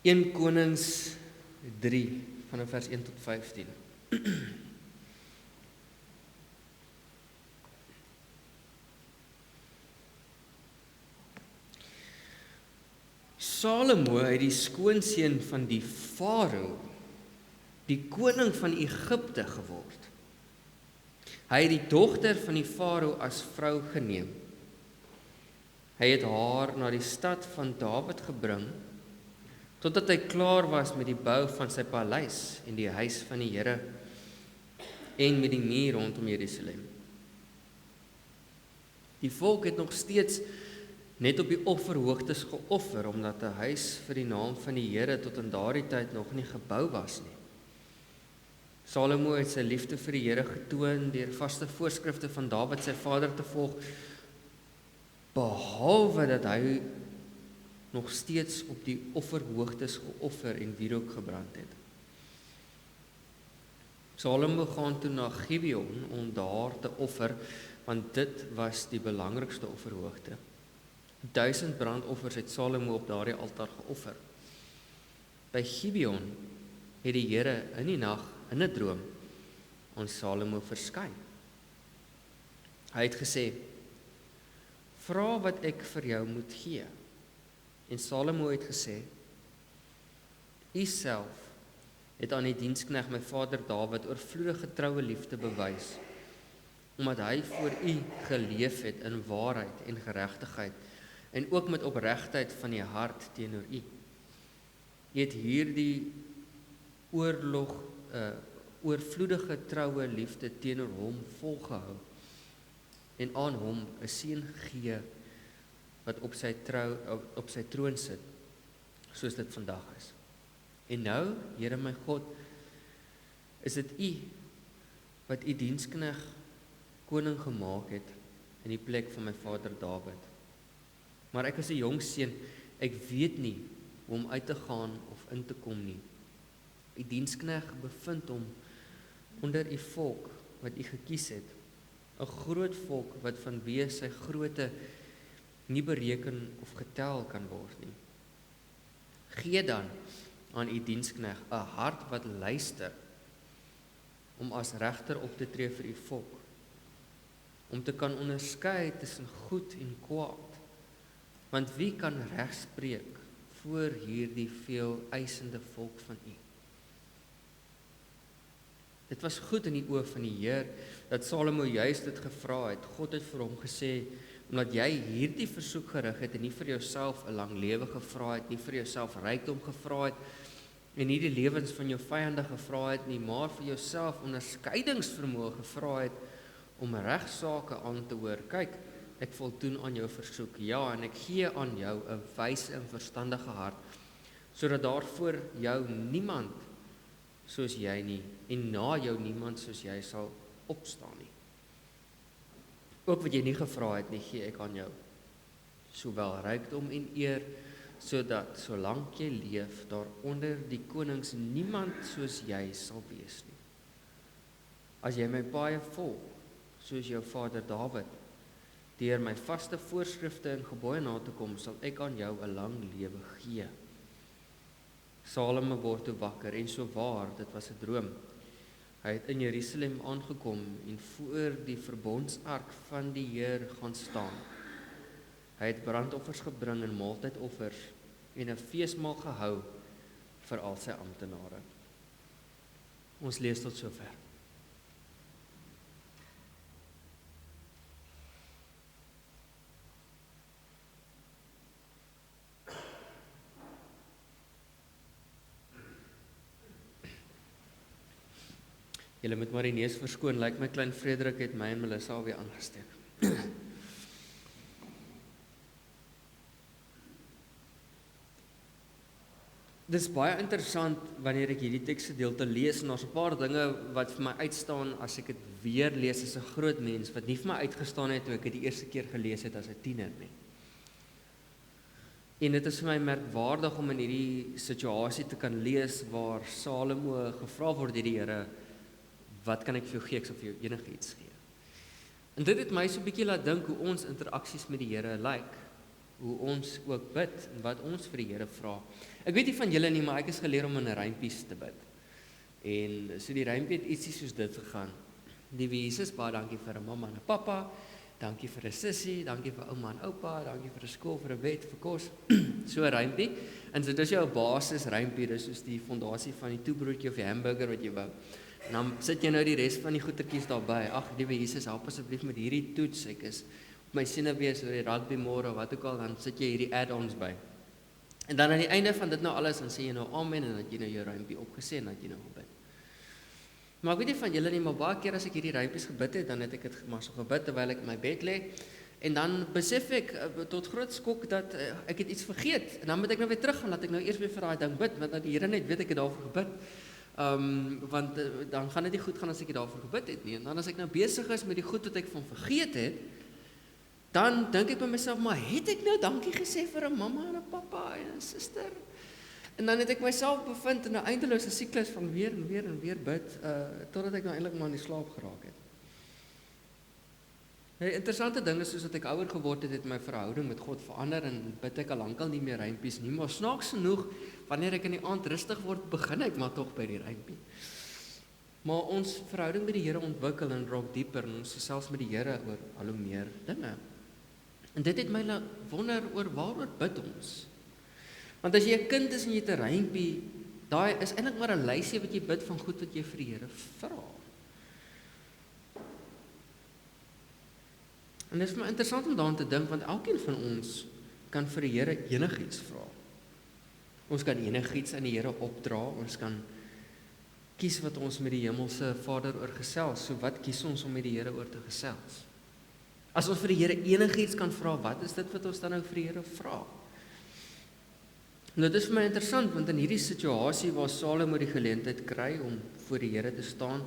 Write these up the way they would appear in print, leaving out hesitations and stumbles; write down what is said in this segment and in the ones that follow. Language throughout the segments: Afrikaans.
1 Konings 3 vanaf vers 1 tot 15. Salomo het die skoonseun van die Farao, die koning van Egipte geword. Hy het die dogter van die Farao as vrou geneem. Hy het haar na die stad van Dawid gebring, totdat hy klaar was met die bou van sy paleis en die huis van die Here en met die muur rondom Jerusalem. Die volk het nog steeds net op die offerhoogtes geoffer, omdat 'n huis vir die naam van die Here tot in daardie tyd nog nie gebou was nie. Salomo het sy liefde vir die Here getoon deur vaste voorskrifte van Dawid sy vader te volg, behalwe dat hy nog steeds op die offerhoogtes geoffer en wierook gebrand het. Salomo gaan toe na Gibeon om daar te offer, want dit was die belangrikste offerhoogte. 1000 brandoffers het Salomo op daardie altaar geoffer. By Gibeon het die Here in die nag in 'n droom aan Salomo verskyn. Hy het gesê: "Vra wat ek vir jou moet gee." En Salomo het gesê: "U self het aan die diensknegt my vader Dawid oorvloedige troue liefde bewys, omdat hy voor u geleef het in waarheid en geregtigheid, en ook met opregtheid van die hart teenoor u. U het hierdie oorvloedige troue liefde teenoor hom volgehou, en aan hom 'n seun gegee wat op sy troon sit, soos dit vandag is. En nou, Here my God, is dit u wat u diensknegt koning gemaak het in die plek van my vader Dawid. Maar ek is 'n jong seun, ek weet nie hoe om uit te gaan of in te kom nie. U diensknegt bevind hom onder u volk wat u gekies het, 'n groot volk wat vanweë sy grootte nie bereken of getel kan word nie. Gee dan aan u diensknegt 'n hart wat luister, om as regter op te tree vir u volk, om te kan onderskei tussen goed en kwaad. Want wie kan reg spreek voor hierdie veel eisende volk van u? Dit was goed in die oë van die Heer dat Salomo juist dit gevra het. God het vir hom gesê, omdat jy hierdie versoek gerig het en nie vir jouself 'n lang lewe gevra het, nie vir jouself rykdom gevra het en nie die lewens van jou vyande gevra het nie, maar vir jouself onderskeidingsvermoë gevra het om regsaake aan te hoor. Kyk, ek voldoen aan jou versoek, ja, en ek gee aan jou 'n wyse en verstandige hart, sodat daar voor jou niemand soos jy nie, en na jou niemand soos jy sal opstaan nie. Ook wat jy nie gevra het nie, gee ek aan jou, sowel rykdom en eer, sodat solank jy leef, daar onder die konings niemand soos jy sal wees nie. As jy my paaie volg, soos jou vader Dawid, deur my vaste voorskrifte en gebooie na te kom, sal ek aan jou 'n lang lewe gee. Salomo word toe wakker, en so waar, dit was 'n droom. Hy het in Jerusalem aangekom en voor die verbondsark van die Heer gaan staan. Hy het brandoffers gebring en maaltydoffers en 'n feesmaal gehou vir al sy amptenare. Ons lees tot sover. Julle moet maar die neus verskoon, lyk my klein Frederik het my en Melissa alweer aangesteek. Dit is baie interessant wanneer ek hierdie teksgedeelte lees, en daar's 'n paar dinge wat vir my uitstaan as ek dit weer lees as 'n groot mens, wat nie vir my uitgestaan het toe ek dit die eerste keer gelees het as 'n tiener nie. En dit is vir my merkwaardig om in hierdie situasie te kan lees waar Salomo gevra word deur die Here, wat kan ek vir jou gee? Ek sal vir jou enigiets gee. En dit het my so 'n bietjie laat dink hoe ons interaksies met die Here lyk. hoe ons ook bid en wat ons vir die Here vra. Ek weet nie van julle nie, maar ek is geleer om in 'n rympies te bid. En so die rympie het ietsie soos dit gegaan. Liewe Jesus, baie dankie vir 'n mamma en 'n pappa. Dankie vir 'n sussie, dankie vir ouma en oupa, dankie vir 'n skool, vir 'n bed, vir kos. So 'n rympie. En so dis jou basis rympie, dis soos die fondasie van die toebroodjie of die hamburger wat jy bou. En dan sit jy nou die res van die goetertjies daarby. Ag, liewe Jesus, help asseblief met hierdie toets. Ek is op my senuwees oor die rugby môre of wat ook al, dan sit jy hierdie add-ons by. En dan aan die einde van dit nou alles, dan sê jy nou amen en dan het jy nou jou rympie opgesê en dan het jy nou gebid. Maar ek weet nie van julle nie, maar baie keer as ek hierdie rympies gebid het, dan het ek dit maar so gebid terwyl ek in my bed lê. En dan besef ek tot groot skok dat ek het iets vergeet. En dan moet ek nou weer teruggaan, dat ek nou eers weer vir daai ding bid, want dat die Here net weet ek het daarvoor gebid. Want dan gaan dit nie goed gaan as ek daarvoor gebid het nie. En dan as ek nou besig is met die goed wat ek van vergeet het, dan dink ek by myself, maar het ek nou dankie gesê vir 'n mamma en 'n pappa en 'n suster? En dan het ek myself bevind in 'n eindelose siklus van weer en weer en weer bid, totdat ek nou eintlik maar in die slaap geraak het. 'n Interessante ding is, soos dat ek ouer geword het, het my verhouding met God verander en bid ek al lankal nie meer rympies nie, maar snaaks genoeg, wanneer ek in die aand rustig word, begin ek maar tog by die rympie. Maar ons verhouding met die Here ontwikkel en raak dieper en ons gesels met die Here oor al hoe meer dinge. En dit het my laat wonder oor waaroor bid ons? Want as jy 'n kind is en jy het 'n rympie, daai is eintlik maar 'n lysie wat jy bid van goed wat jy vir die Here vra. En dit is vir my interessant om daaraan te dink, want elkeen van ons kan vir die Here enigiets vra. Ons kan enigiets aan die Here opdra, ons kan kies wat ons met die hemelse Vader oor gesels. So wat kies ons om met die Here oor te gesels? As ons vir die Here enigiets kan vra, wat is dit wat ons dan nou vir die Here vra? Nou, dit is vir my interessant, want in hierdie situasie waar Salomo die geleentheid kry om voor die Here te staan,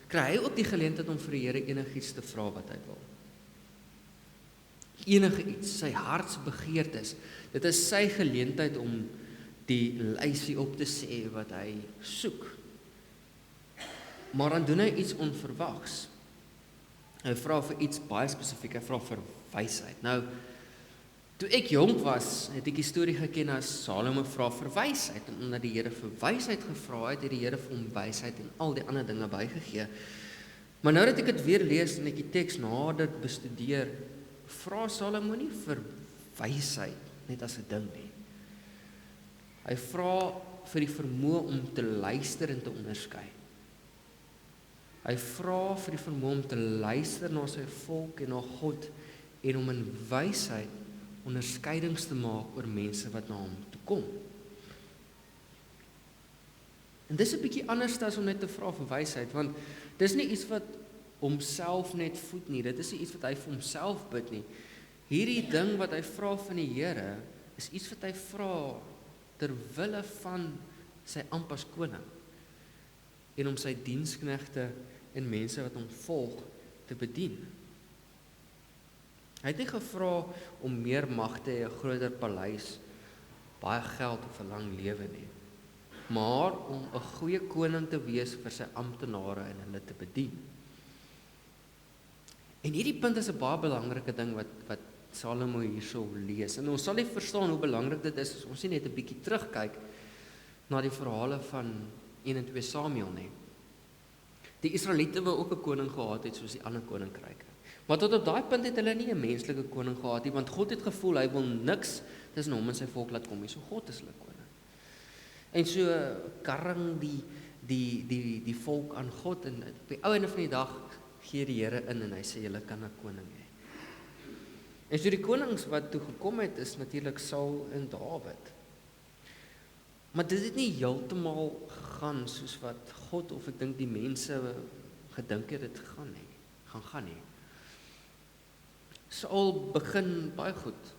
kry hy ook die geleentheid om vir die Here enigiets te vra wat hy wil. Enige iets, sy hartsbegeertes. Dit is sy geleentheid om die lysie op te sê wat hy soek. Maar dan doen hy iets onverwags. Hy vra vir iets baie spesifiek, hy vra vir wysheid. Nou, toe ek jonk was, het ek die storie geken as Salomo vra vir wysheid, en omdat die Here vir wysheid gevra het, het die Here vir hom wysheid en al die ander dinge bygegee. Maar nou dat ek dit weer lees en ek die teks nader bestudeer, vra Salomo nie vir wysheid net as 'n ding nie. Hy vra vir die vermoë om te luister en te onderskei. Hy vra vir die vermoë om te luister na sy volk en na God en om in wysheid onderskeidings te maak oor mense wat na hom toe kom. En dis 'n bietjie anders as om net te vra vir wysheid, want dis nie iets wat homself net voed nie, dit is nie iets wat hy vir homself bid nie. Hierdie ding wat hy vra van die Here, is iets wat hy vra ter wille van sy amp as koning, en om sy diensknegte en mense wat hom volg te bedien. Hy het nie gevra om meer mag te hê, 'n groter paleis, baie geld of 'n lang lewe nie, maar om 'n goeie koning te wees vir sy amptenare en hulle te bedien. En hierdie punt is 'n baie belangrike ding wat Salomo hierso lees. En ons sal nie verstaan hoe belangrik dit is as ons nie net 'n bietjie terugkyk na die verhale van 1 en 2 Samuel nie. Die Israeliete wou ook 'n koning gehad het soos die ander koninkryke. Maar tot op daai punt het hulle nie 'n menslike koning gehad nie, want God het gevoel hy wil niks tussen hom en sy volk laat kom nie. So God is hulle koning. En so karring die volk aan God, en op die ou einde van die dag gee die Here in en hy sê julle kan 'n koning hê. En so die konings wat toe gekom het is natuurlik Saul en Dawid. Maar dit het nie heeltemal gegaan soos wat God of ek dink die mense gedink het dit gaan nie. Saul begin baie goed.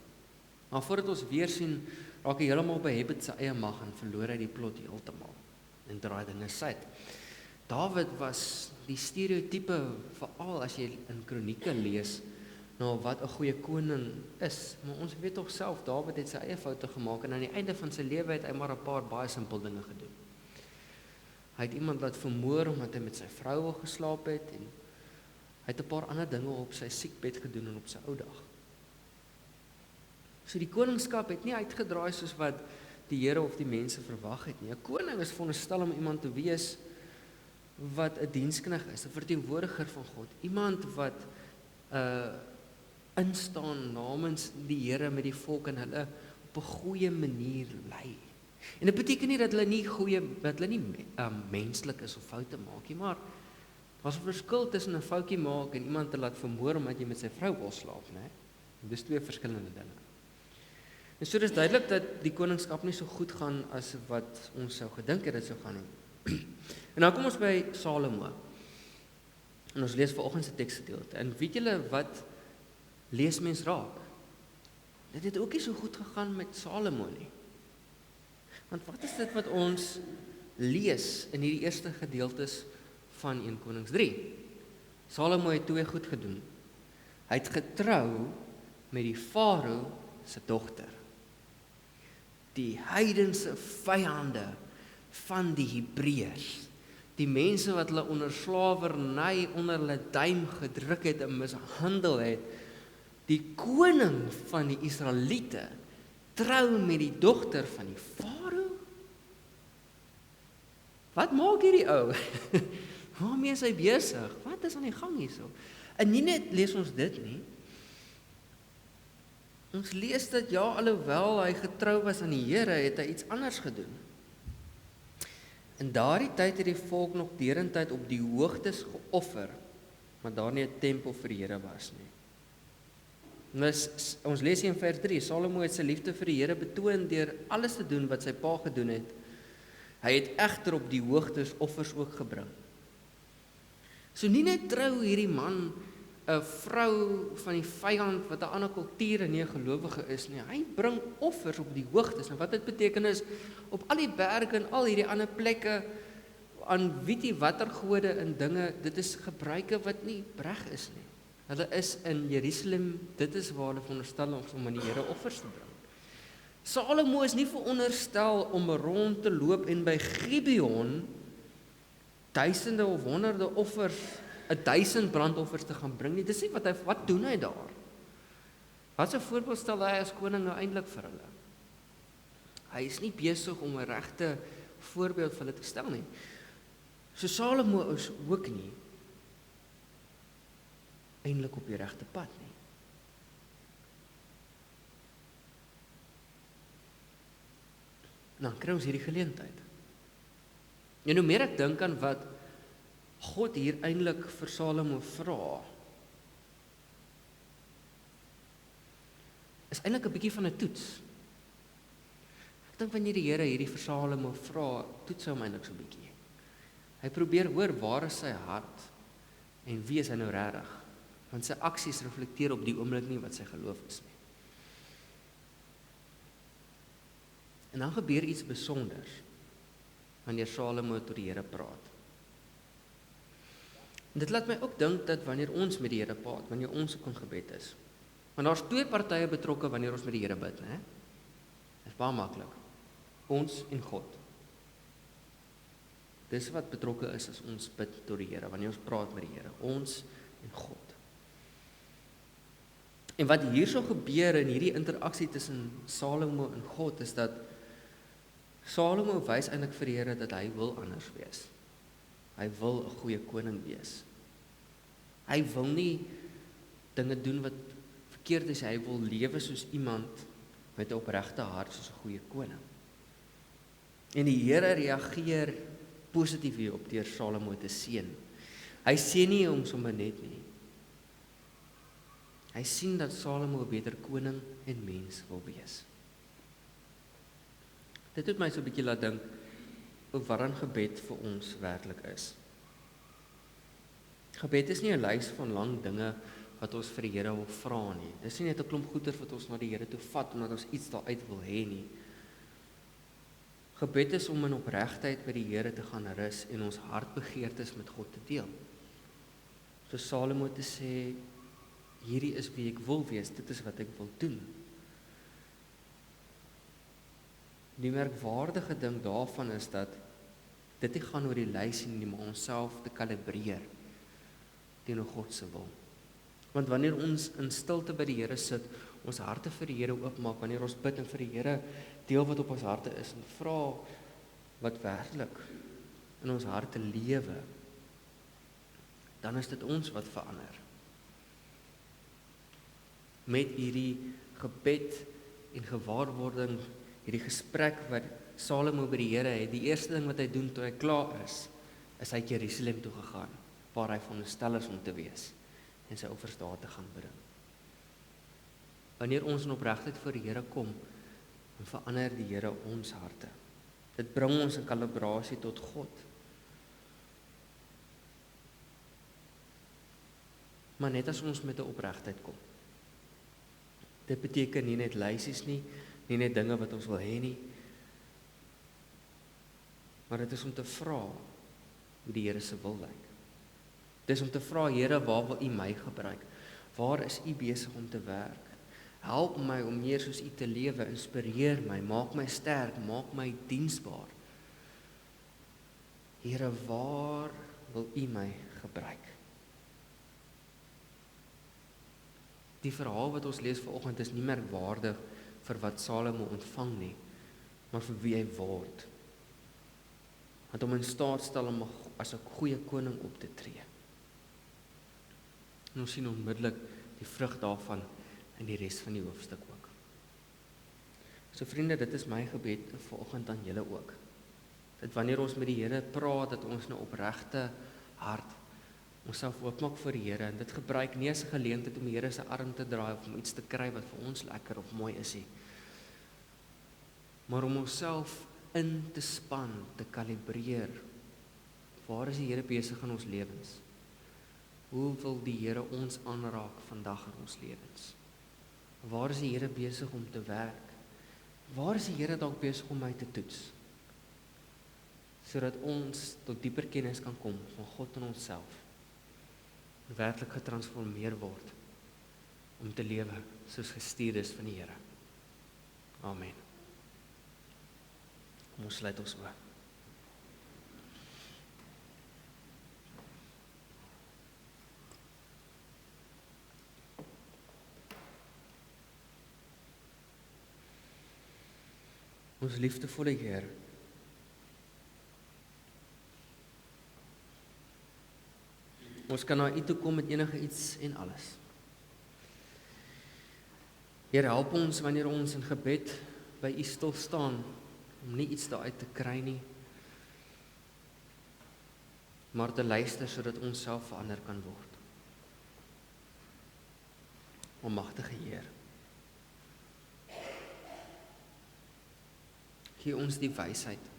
Maar voordat ons weer sien, raak hy heeltemal behebbet sy eie mag en verloor hy die plot heeltemal en draai dinge suid. Dawid was die stereotype, veral as jy in kronieke lees, nou wat 'n goeie koning is. Maar ons weet tog self, Dawid het sy eie foute gemaak en aan die einde van sy lewe het hy maar 'n paar baie simpel dinge gedoen. Hy het iemand laat vermoor omdat hy met sy vroue geslaap het en hy het 'n paar ander dinge op sy siekbed gedoen en op sy ou dag. So die koningskap het nie uitgedraai soos wat die Here of die mense verwag het nie. 'n Koning is veronderstel om iemand te wees wat 'n dienskneg is, 'n verteenwoordiger van God, iemand wat instaan namens die Here met die volk en hulle op 'n goeie manier lei. En dit beteken nie dat hulle nie menslik is of foute maak nie, maar daar's 'n verskil tussen 'n foutjie maak en iemand te laat vermoor omdat jy met sy vrou wil slaap, né? Dis twee verskillende dinge. En so dis duidelik dat die koningskap nie so goed gaan as wat ons sou gedink het dit sou gaan nie. En dan kom ons by Salomo. En ons lees vanoggend se teksgedeelte. En weet julle wat lees mens raak? Dit het ook nie so goed gegaan met Salomo nie. Want wat is dit wat ons lees in hierdie eerste gedeeltes van 1 Konings 3? Salomo het twee goed gedoen. Hy het getrou met die farao se dogter. Die heidense vyande van die Hebreërs. Die mense wat hulle onder slawerny onder hulle duim gedruk het en mishandel het. Die koning van die Israeliete trou met die dogter van die farao. Wat maak hierdie ou? Waarmee is hy besig? Wat is aan die gang hierso? En nie net lees ons dit nie. Ons lees dat ja, alhoewel hy getrou was aan die Here, het hy iets anders gedoen. In daardie tyd het die volk nog derentyd op die hoogtes geoffer, maar daar nie 'n tempel vir die Here was nie. Ons lees hier in vers 3, Salomo het sy liefde vir die Here betoon deur alles te doen wat sy pa gedoen het. Hy het egter op die hoogtes offers ook gebring. So nie net trou hierdie man 'n vrou van die vyand wat 'n ander kultuur en nie 'n gelowige is nie. Hy bring offers op die hoogtes. En wat dit beteken is op al die berge en al hierdie ander plekke aan weet jy watter gode en dinge, dit is gebruike wat nie reg is nie. Hulle is in Jerusalem, dit is waar hulle veronderstel om aan die Here offers te bring. Salomo is nie veronderstel om rond te loop en by Gibeon duisende of honderde offers, 1000 brandoffers te gaan bring nie. Dis nie wat doen hy daar? Wat 'n voorbeeld stel hy as koning nou eintlik vir hulle? Hy is nie besig om 'n regte voorbeeld vir hulle te stel nie. So Salomo is ook nie eintlik op die regte pad nie. Nou kry ons hierdie geleentheid. En hoe meer ek dink aan wat God hier eintlik vir Salomo vra, is eintlik 'n bietjie van 'n toets. Ek dink wanneer die Here hierdie vir Salomo vra, toets hom eintlik so 'n bietjie. Hy probeer hoor waar is sy hart en wie is hy nou regtig? Want sy aksies reflekteer op die oomblik nie wat sy geloof is nie. En dan gebeur iets besonders wanneer Salomo tot die Here praat. En dit laat my ook dink dat wanneer ons met die Here praat, wanneer ons ook in gebed is, want daar's twee partye betrokke wanneer ons met die Here bid, né? Dit is baie maklik. Ons en God. Dis wat betrokke is as ons bid tot die Here, wanneer ons praat met die Here, ons en God. En wat hierso gebeur in hierdie interaksie tussen Salomo en God is dat Salomo wys eintlik vir die Here dat hy wil anders wees. Hy wil 'n goeie koning wees. Hy wil nie dinge doen wat verkeerd is, hy wil lewe soos iemand met 'n opregte hart soos 'n goeie koning. En die Here reageer positief hierop deur Salomo te seën. Hy seën nie hom sommer net nie. Hy sien dat Salomo 'n beter koning en mens wil wees. Dit het my so 'n bietjie laat dink oor wat gebed vir ons werklik is. Gebed is nie 'n lys van lang dinge wat ons vir die Here wil vra nie. Dis nie net 'n klomp goeder wat ons na die Here toe vat omdat ons iets daaruit wil hê nie. Gebed is om in opregtheid by die Here te gaan rus en ons hartbegeertes met God te deel. So Salomo te sê, hierdie is wie ek wil wees, dit is wat ek wil doen. Die merkwaardige ding daarvan is dat dit nie gaan oor die lys nie, maar onsself te kalibreer teenoor God se wil. Want wanneer ons in stilte by die Here sit, ons harte vir die Here oopmaak, wanneer ons bid en vir die Here deel wat op ons harte is en vra wat werklik in ons harte lewe, dan is dit ons wat verander. Met hierdie gebed en gewaarwording, hierdie gesprek wat Salomo by die Here het, die eerste ding wat hy doen toe hy klaar is hy het Jerusalem toe gegaan, waar hy veronderstel is om te wees en sy offers daar te gaan bring. Wanneer ons in opregtheid voor die Here kom, dan verander die Here ons harte. Dit bring ons in kalibrasie tot God. Maar net as ons met 'n opregtheid kom. Dit beteken nie net lysies nie net dinge wat ons wil hê nie, maar dit is om te vra hoe die Here se wil lyk. Dit is om te vra, Here, waar wil U my gebruik? Waar is U besig om te werk? Help my om meer soos U te lewe, inspireer my, maak my sterk, maak my diensbaar. Here, waar wil U my gebruik? Die verhaal wat ons lees vanoggend is nie merkwaardig vir wat Salomo ontvang nie, maar vir wie hy word. Want om in staat stel om as 'n goeie koning op te tree. En ons sien onmiddellik die vrug daarvan in die res van die hoofstuk ook. So vriende, dit is my gebed vanoggend aan julle ook. Dat wanneer ons met die Here praat, dat ons 'n opregte hart onsself oopmaak vir die Here en dit gebruik nie as 'n geleentheid om die Here se arm te draai of om iets te kry wat vir ons lekker of mooi is nie. Maar om onsself in te span, te kalibreer. Waar is die Here besig in ons lewens? Hoe wil die Here ons aanraak vandag in ons lewens? Waar is die Here besig om te werk? Waar is die Here dalk besig om my te toets? Sodat ons tot dieper kennis kan kom van God en onsself. En werklik getransformeer word om te lewe soos gestuur is van die Here. Amen. Kom ons sluit ons oë. Ons liefdevolle Heer, ons kan na U toe kom met enige iets en alles. Heer, help ons wanneer ons in gebed by U stil staan, om nie iets daaruit te kry nie, maar te luister sodat ons self verander kan word. Almagtige Heer, gee ons die wysheid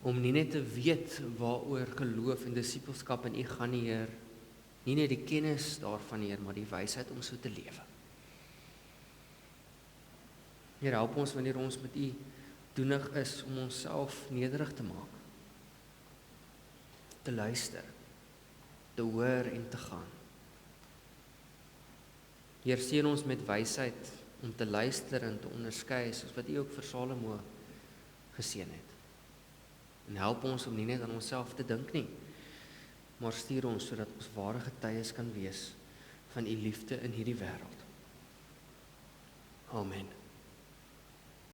om nie net te weet waaroor geloof en disippelskap in U gaan nie, Heer, nie net die kennis daarvan, Heer, maar die wysheid om so te lewe. Heer, help ons wanneer ons met U doenig is om onsself nederig te maak, te luister, te hoor en te gaan. Heer, seën ons met wysheid om te luister en te onderskei, soos wat U ook vir Salomo geseën het. En help ons om nie net aan onsself te dink nie, maar stuur ons sodat ons ware getuies kan wees van U liefde in hierdie wêreld. Amen.